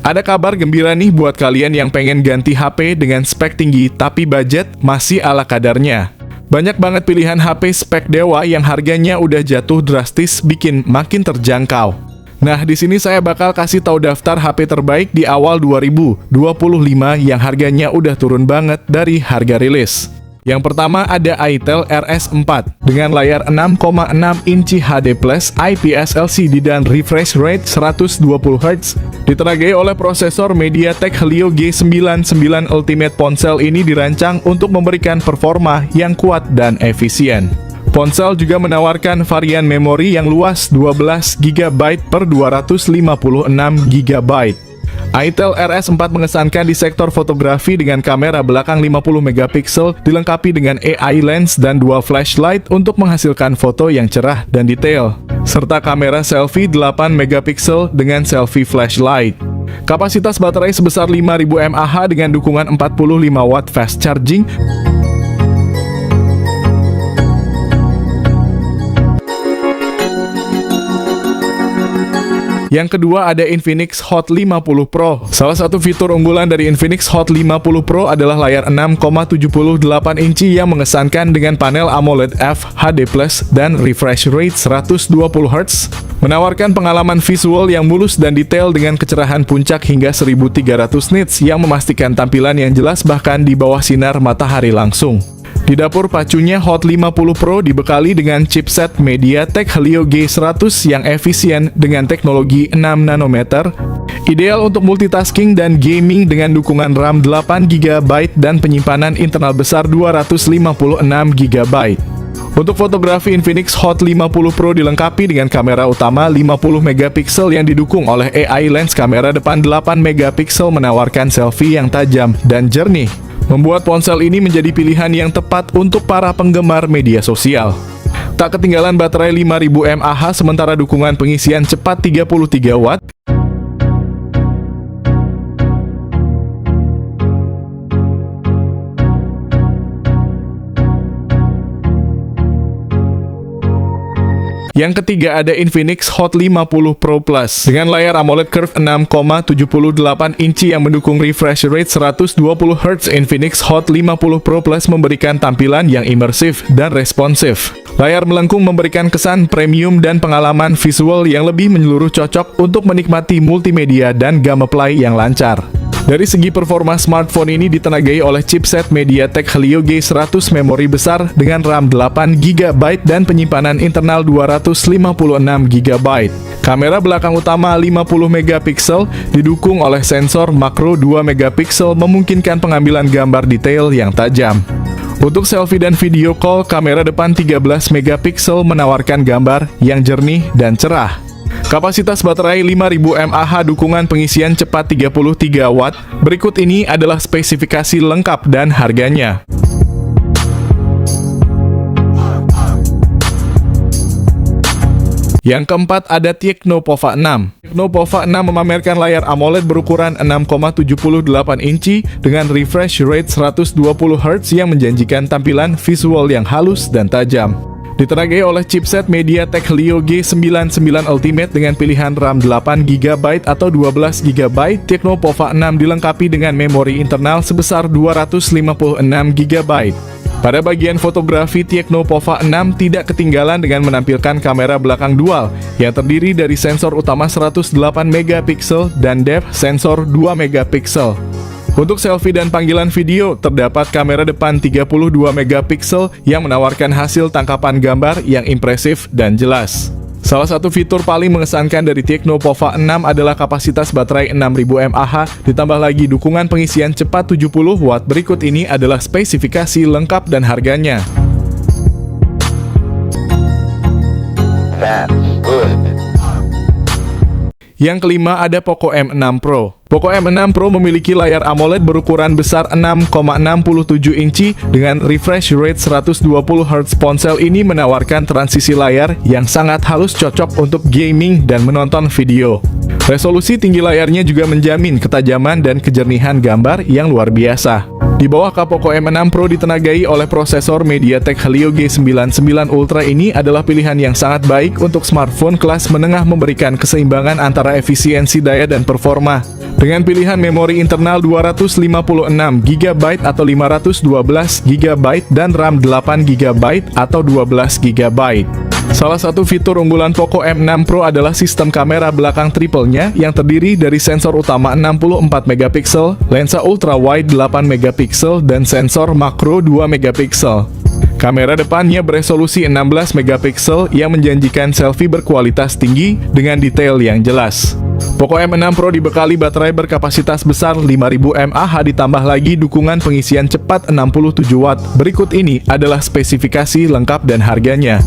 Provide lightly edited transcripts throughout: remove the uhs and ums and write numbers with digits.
Ada kabar gembira nih buat kalian yang pengen ganti HP dengan spek tinggi tapi budget masih ala kadarnya. Banyak banget pilihan HP spek dewa yang harganya udah jatuh drastis bikin makin terjangkau. Nah, di sini saya bakal kasih tahu daftar HP terbaik di awal 2025 yang harganya udah turun banget dari harga rilis. Yang pertama ada Itel RS4 dengan layar 6,6 inci HD+, IPS LCD dan refresh rate 120Hz. Ditenagai oleh prosesor MediaTek Helio G99 Ultimate. Ponsel ini dirancang untuk memberikan performa yang kuat dan efisien. Ponsel juga menawarkan varian memori yang luas 12GB per 256GB. Itel RS4 mengesankan di sektor fotografi dengan kamera belakang 50MP dilengkapi dengan AI lens dan dua flashlight untuk menghasilkan foto yang cerah dan detail, serta kamera selfie 8MP dengan selfie flashlight. Kapasitas baterai sebesar 5000 mAh dengan dukungan 45W fast charging. Yang kedua ada Infinix Hot 50 Pro. Salah satu fitur unggulan dari Infinix Hot 50 Pro adalah layar 6,78 inci yang mengesankan dengan panel AMOLED FHD+ dan refresh rate 120Hz, menawarkan pengalaman visual yang mulus dan detail dengan kecerahan puncak hingga 1300 nits yang memastikan tampilan yang jelas bahkan di bawah sinar matahari langsung. Di dapur pacunya Hot 50 Pro dibekali dengan chipset MediaTek Helio G100 yang efisien dengan teknologi 6 nanometer, ideal untuk multitasking dan gaming dengan dukungan RAM 8GB dan penyimpanan internal besar 256GB. Untuk fotografi, Infinix Hot 50 Pro dilengkapi dengan kamera utama 50MP yang didukung oleh AI lens. Kamera depan 8MP menawarkan selfie yang tajam dan jernih, membuat ponsel ini menjadi pilihan yang tepat untuk para penggemar media sosial. Tak ketinggalan baterai 5000 mAh sementara dukungan pengisian cepat 33W. Yang ketiga ada Infinix Hot 50 Pro Plus dengan layar AMOLED Curve 6,78 inci yang mendukung refresh rate 120Hz. Infinix Hot 50 Pro Plus memberikan tampilan yang imersif dan responsif. Layar melengkung memberikan kesan premium dan pengalaman visual yang lebih menyeluruh, cocok untuk menikmati multimedia dan gameplay yang lancar. Dari segi performa, smartphone ini ditenagai oleh chipset MediaTek Helio G100, memori besar dengan RAM 8GB dan penyimpanan internal 256GB. Kamera belakang utama 50MP didukung oleh sensor makro 2MP memungkinkan pengambilan gambar detail yang tajam. Untuk selfie dan video call, kamera depan 13MP menawarkan gambar yang jernih dan cerah. Kapasitas baterai 5000 mAh, dukungan pengisian cepat 33W. Berikut ini adalah spesifikasi lengkap dan harganya. Yang keempat ada Tecno Pova 6. Tecno Pova 6 memamerkan layar AMOLED berukuran 6,78 inci dengan refresh rate 120Hz yang menjanjikan tampilan visual yang halus dan tajam. Ditenagai oleh chipset MediaTek Helio G99 Ultimate dengan pilihan RAM 8GB atau 12GB, Tecno Pova 6 dilengkapi dengan memori internal sebesar 256GB. Pada bagian fotografi, Tecno Pova 6 tidak ketinggalan dengan menampilkan kamera belakang dual yang terdiri dari sensor utama 108MP dan depth sensor 2MP. Untuk selfie dan panggilan video, terdapat kamera depan 32MP yang menawarkan hasil tangkapan gambar yang impresif dan jelas. Salah satu fitur paling mengesankan dari Tecno Pova 6 adalah kapasitas baterai 6000 mAh, ditambah lagi dukungan pengisian cepat 70W. Berikut ini adalah spesifikasi lengkap dan harganya. Yang kelima ada Poco M6 Pro. Poco M6 Pro memiliki layar AMOLED berukuran besar 6,67 inci dengan refresh rate 120Hz. Ponsel ini menawarkan transisi layar yang sangat halus, cocok untuk gaming dan menonton video. Resolusi tinggi layarnya juga menjamin ketajaman dan kejernihan gambar yang luar biasa. Di bawah Poco M6 Pro ditenagai oleh prosesor MediaTek Helio G99 Ultra ini adalah pilihan yang sangat baik untuk smartphone kelas menengah memberikan keseimbangan antara efisiensi daya dan performa. Dengan pilihan memori internal 256GB atau 512GB dan RAM 8GB atau 12GB. Salah satu fitur unggulan Poco M6 Pro adalah sistem kamera belakang triple-nya yang terdiri dari sensor utama 64MP, lensa ultra wide 8MP, dan sensor makro 2MP. Kamera depannya beresolusi 16MP yang menjanjikan selfie berkualitas tinggi dengan detail yang jelas. Poco M6 Pro dibekali baterai berkapasitas besar 5000 mAh ditambah lagi dukungan pengisian cepat 67 Watt. Berikut ini adalah spesifikasi lengkap dan harganya.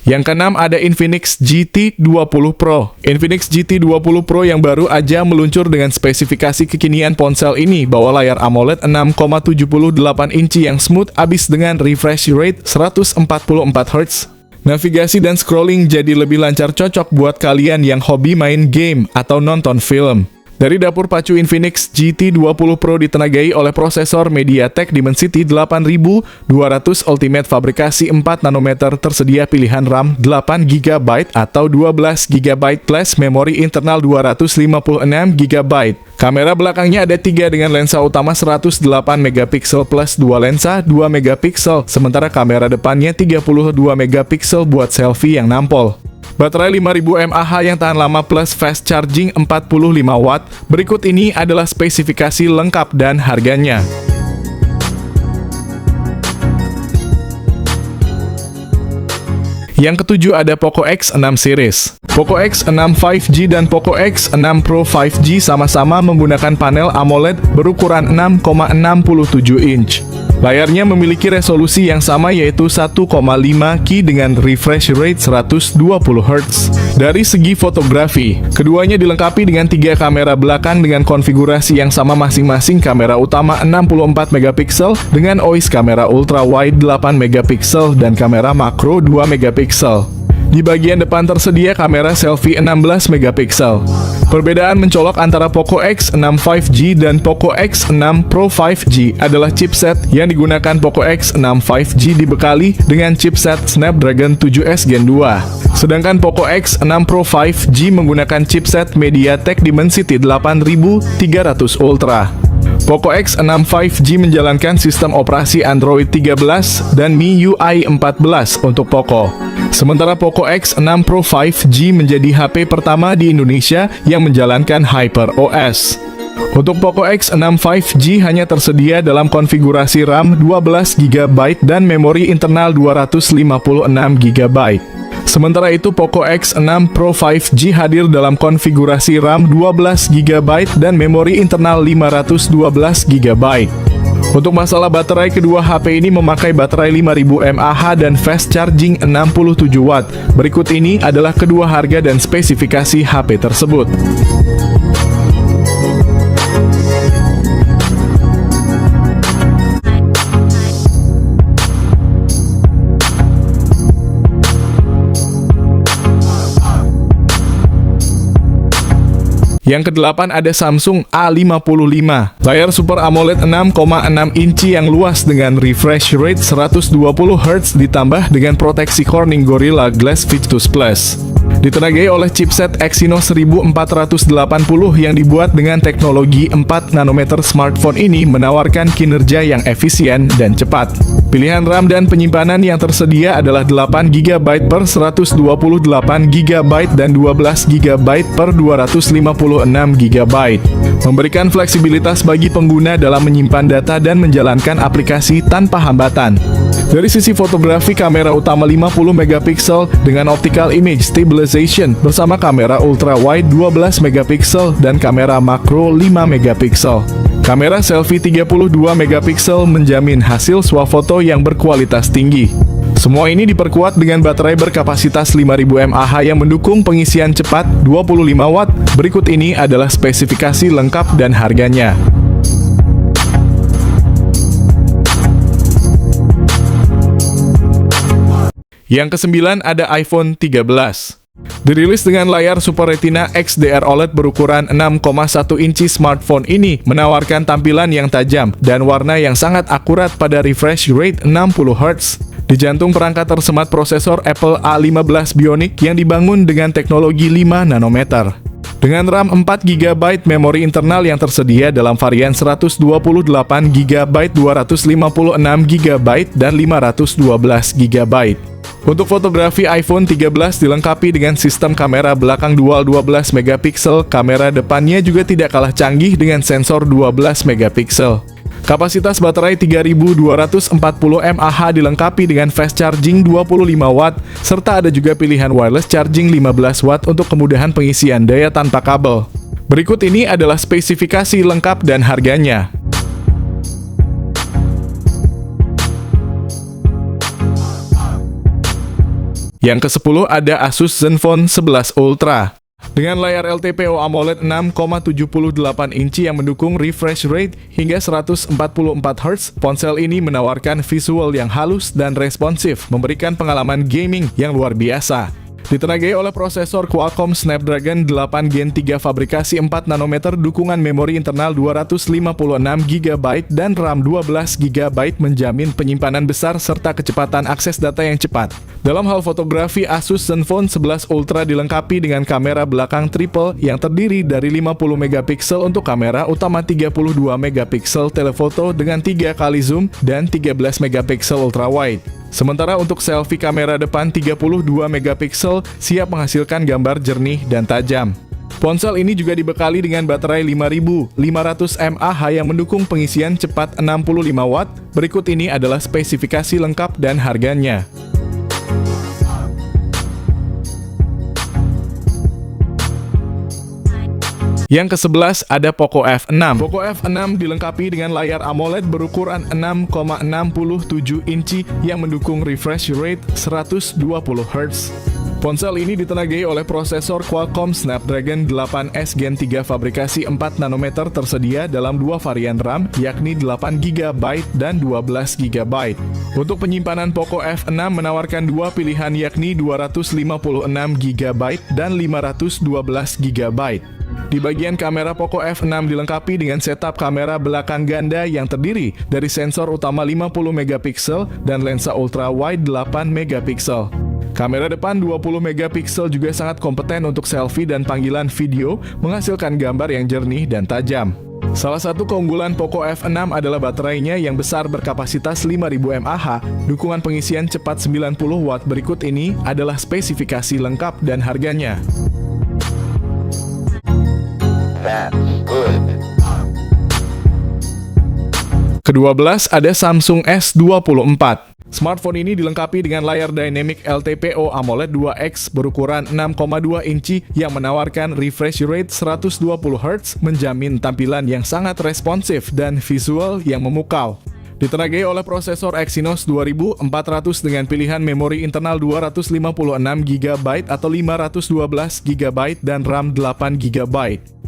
Yang keenam ada Infinix GT 20 Pro. Infinix GT 20 Pro yang baru aja meluncur dengan spesifikasi kekinian ponsel ini bawa layar AMOLED 6,78 inci yang smooth abis dengan refresh rate 144Hz. Navigasi dan scrolling jadi lebih lancar, cocok buat kalian yang hobi main game atau nonton film. Dari dapur pacu Infinix GT 20 Pro ditenagai oleh prosesor MediaTek Dimensity 8200 Ultimate fabrikasi 4 nanometer, tersedia pilihan RAM 8GB atau 12GB plus memori internal 256GB. Kamera belakangnya ada 3 dengan lensa utama 108MP plus 2 lensa 2MP, sementara kamera depannya 32MP buat selfie yang nampol. Baterai 5000 mAh yang tahan lama plus fast charging 45 Watt. Berikut ini adalah spesifikasi lengkap dan harganya. Yang ketujuh ada Poco X6 series. Poco X6 5G dan Poco X6 Pro 5G sama-sama menggunakan panel AMOLED berukuran 6,67 inch. Layarnya memiliki resolusi yang sama yaitu 1,5K dengan refresh rate 120Hz. Dari segi fotografi, keduanya dilengkapi dengan 3 kamera belakang dengan konfigurasi yang sama masing-masing. Kamera utama 64MP dengan OIS kamera ultra wide 8MP dan kamera makro 2MP. Di bagian depan tersedia kamera selfie 16MP. Perbedaan mencolok antara Poco X6 5G dan Poco X6 Pro 5G adalah chipset yang digunakan. Poco X6 5G dibekali dengan chipset Snapdragon 7S Gen 2. Sedangkan Poco X6 Pro 5G menggunakan chipset MediaTek Dimensity 8300 Ultra. Poco X6 5G menjalankan sistem operasi Android 13 dan MIUI 14 untuk Poco. Sementara Poco X6 Pro 5G menjadi HP pertama di Indonesia yang menjalankan HyperOS. Untuk Poco X6 5G hanya tersedia dalam konfigurasi RAM 12GB dan memori internal 256GB. Sementara itu Poco X6 Pro 5G hadir dalam konfigurasi RAM 12GB dan memori internal 512GB. Untuk masalah baterai, kedua HP ini memakai baterai 5000 mAh dan fast charging 67 Watt. Berikut ini adalah kedua harga dan spesifikasi HP tersebut. Yang kedelapan ada Samsung A55. Layar Super AMOLED 6,6 inci yang luas dengan refresh rate 120Hz ditambah dengan proteksi Corning Gorilla Glass Victus Plus. Ditenagai oleh chipset Exynos 1480 yang dibuat dengan teknologi 4 nanometer. Smartphone ini menawarkan kinerja yang efisien dan cepat. Pilihan RAM dan penyimpanan yang tersedia adalah 8GB per 128GB dan 12GB per 256GB. Memberikan fleksibilitas bagi pengguna dalam menyimpan data dan menjalankan aplikasi tanpa hambatan. Dari sisi fotografi, kamera utama 50MP dengan optical image stabilization bersama kamera ultra wide 12MP dan kamera makro 5MP. Kamera selfie 32MP menjamin hasil swafoto yang berkualitas tinggi. Semua ini diperkuat dengan baterai berkapasitas 5000 mAh yang mendukung pengisian cepat 25 Watt. Berikut ini adalah spesifikasi lengkap dan harganya. Yang kesembilan ada iPhone 13. Dirilis dengan layar Super Retina XDR OLED berukuran 6,1 inci, smartphone ini menawarkan tampilan yang tajam dan warna yang sangat akurat pada refresh rate 60 Hz. Di jantung perangkat tersemat prosesor Apple A15 Bionic yang dibangun dengan teknologi 5 nanometer. Dengan RAM 4 GB, memori internal yang tersedia dalam varian 128 GB, 256 GB, dan 512 GB. Untuk fotografi, iPhone 13 dilengkapi dengan sistem kamera belakang dual 12 megapiksel, kamera depannya juga tidak kalah canggih dengan sensor 12 megapiksel. Kapasitas baterai 3240 mAh dilengkapi dengan fast charging 25 watt, serta ada juga pilihan wireless charging 15 watt untuk kemudahan pengisian daya tanpa kabel. Berikut ini adalah spesifikasi lengkap dan harganya. Yang ke-10 ada Asus Zenfone 11 Ultra. Dengan layar LTPO AMOLED 6,78 inci yang mendukung refresh rate hingga 144 Hz, ponsel ini menawarkan visual yang halus dan responsif, memberikan pengalaman gaming yang luar biasa. Ditenagai oleh prosesor Qualcomm Snapdragon 8 Gen 3 fabrikasi 4 nanometer, dukungan memori internal 256 GB dan RAM 12 GB menjamin penyimpanan besar serta kecepatan akses data yang cepat. Dalam hal fotografi, Asus Zenfone 11 Ultra dilengkapi dengan kamera belakang triple yang terdiri dari 50 megapiksel untuk kamera utama, 32 megapiksel telefoto dengan 3 kali zoom, dan 13 megapiksel ultrawide. Sementara untuk selfie, kamera depan 32 megapiksel siap menghasilkan gambar jernih dan tajam. Ponsel ini juga dibekali dengan baterai 5500 mAh yang mendukung pengisian cepat 65 watt. Berikut ini adalah spesifikasi lengkap dan harganya. Yang ke-11 ada Poco F6. Poco F6 dilengkapi dengan layar AMOLED berukuran 6,67 inci yang mendukung refresh rate 120 Hz. Ponsel ini ditenagai oleh prosesor Qualcomm Snapdragon 8S Gen 3 fabrikasi 4 nanometer, tersedia dalam dua varian RAM, yakni 8 GB dan 12 GB. Untuk penyimpanan, Poco F6 menawarkan dua pilihan, yakni 256 GB dan 512 GB. Di bagian kamera, Poco F6 dilengkapi dengan setup kamera belakang ganda yang terdiri dari sensor utama 50 megapiksel dan lensa ultra wide 8 megapiksel. Kamera depan 20 megapiksel juga sangat kompeten untuk selfie dan panggilan video, menghasilkan gambar yang jernih dan tajam. Salah satu keunggulan Poco F6 adalah baterainya yang besar berkapasitas 5000 mAh, dukungan pengisian cepat 90 watt. Berikut ini adalah spesifikasi lengkap dan harganya. Ke-12 ada Samsung S24. Smartphone ini dilengkapi dengan layar Dynamic LTPO AMOLED 2X berukuran 6,2 inci yang menawarkan refresh rate 120 Hz, menjamin tampilan yang sangat responsif dan visual yang memukau. Ditenagai oleh prosesor Exynos 2400 dengan pilihan memori internal 256 GB atau 512 GB dan RAM 8 GB.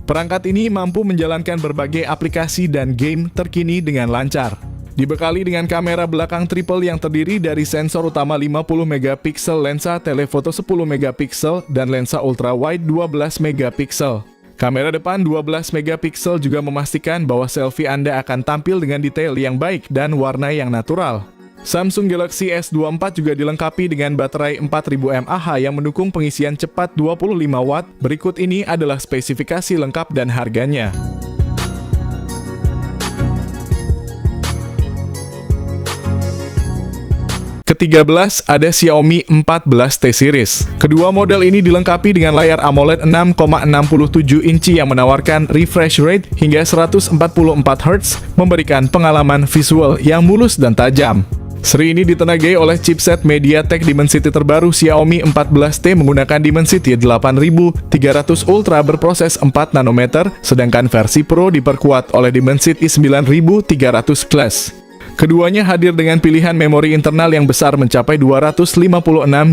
Perangkat ini mampu menjalankan berbagai aplikasi dan game terkini dengan lancar. Dibekali dengan kamera belakang triple yang terdiri dari sensor utama 50 megapiksel, lensa telefoto 10 megapiksel, dan lensa ultrawide 12 megapiksel. Kamera depan 12 megapiksel juga memastikan bahwa selfie Anda akan tampil dengan detail yang baik dan warna yang natural. Samsung Galaxy S24 juga dilengkapi dengan baterai 4000 mAh yang mendukung pengisian cepat 25 watt. Berikut ini adalah spesifikasi lengkap dan harganya. Ke-13 ada Xiaomi 14T series. Kedua model ini dilengkapi dengan layar AMOLED 6,67 inci yang menawarkan refresh rate hingga 144 Hz, memberikan pengalaman visual yang mulus dan tajam. Seri ini ditenagai oleh chipset MediaTek Dimensity terbaru Xiaomi 14T menggunakan Dimensity 8300 Ultra berproses 4 nanometer, sedangkan versi Pro diperkuat oleh Dimensity 9300 Plus. Keduanya hadir dengan pilihan memori internal yang besar mencapai 256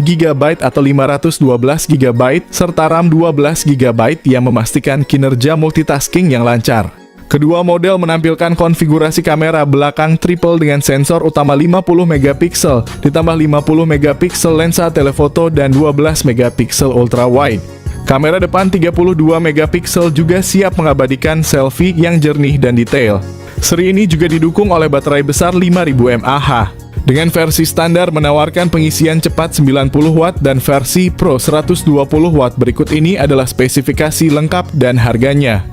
GB atau 512 GB serta RAM 12 GB yang memastikan kinerja multitasking yang lancar. Kedua model menampilkan konfigurasi kamera belakang triple dengan sensor utama 50 megapiksel, ditambah 50 megapiksel lensa telefoto dan 12 megapiksel ultra wide. Kamera depan 32 megapiksel juga siap mengabadikan selfie yang jernih dan detail. Seri ini juga didukung oleh baterai besar 5000 mAh. Dengan versi standar menawarkan pengisian cepat 90 watt dan versi Pro 120 watt. Berikut ini adalah spesifikasi lengkap dan harganya.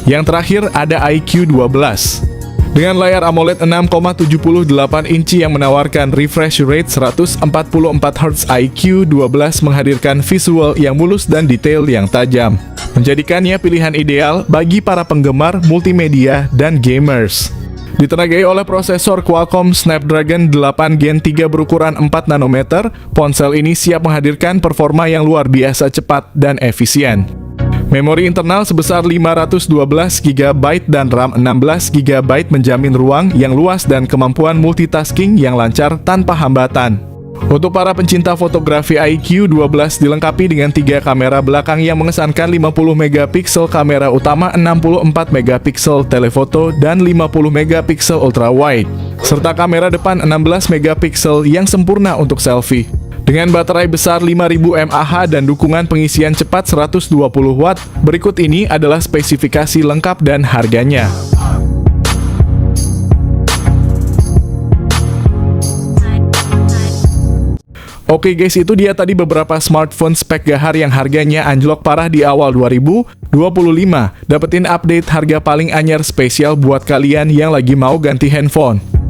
Yang terakhir ada iQOO 12. Dengan layar AMOLED 6,78 inci yang menawarkan refresh rate 144 Hz, iQOO 12 menghadirkan visual yang mulus dan detail yang tajam, menjadikannya pilihan ideal bagi para penggemar multimedia dan gamers. Ditenagai oleh prosesor Qualcomm Snapdragon 8 Gen 3 berukuran 4 nanometer, ponsel ini siap menghadirkan performa yang luar biasa cepat dan efisien. Memori internal sebesar 512 GB dan RAM 16 GB menjamin ruang yang luas dan kemampuan multitasking yang lancar tanpa hambatan. Untuk para pencinta fotografi, iQOO 12 dilengkapi dengan 3 kamera belakang yang mengesankan 50 megapiksel kamera utama, 64 megapiksel telefoto, dan 50 megapiksel ultra wide, serta kamera depan 16 megapiksel yang sempurna untuk selfie. Dengan baterai besar 5000 mAh dan dukungan pengisian cepat 120 watt, berikut ini adalah spesifikasi lengkap dan harganya. Oke guys, itu dia tadi beberapa smartphone spek gahar yang harganya anjlok parah di awal 2025. Dapetin update harga paling anyar spesial buat kalian yang lagi mau ganti handphone.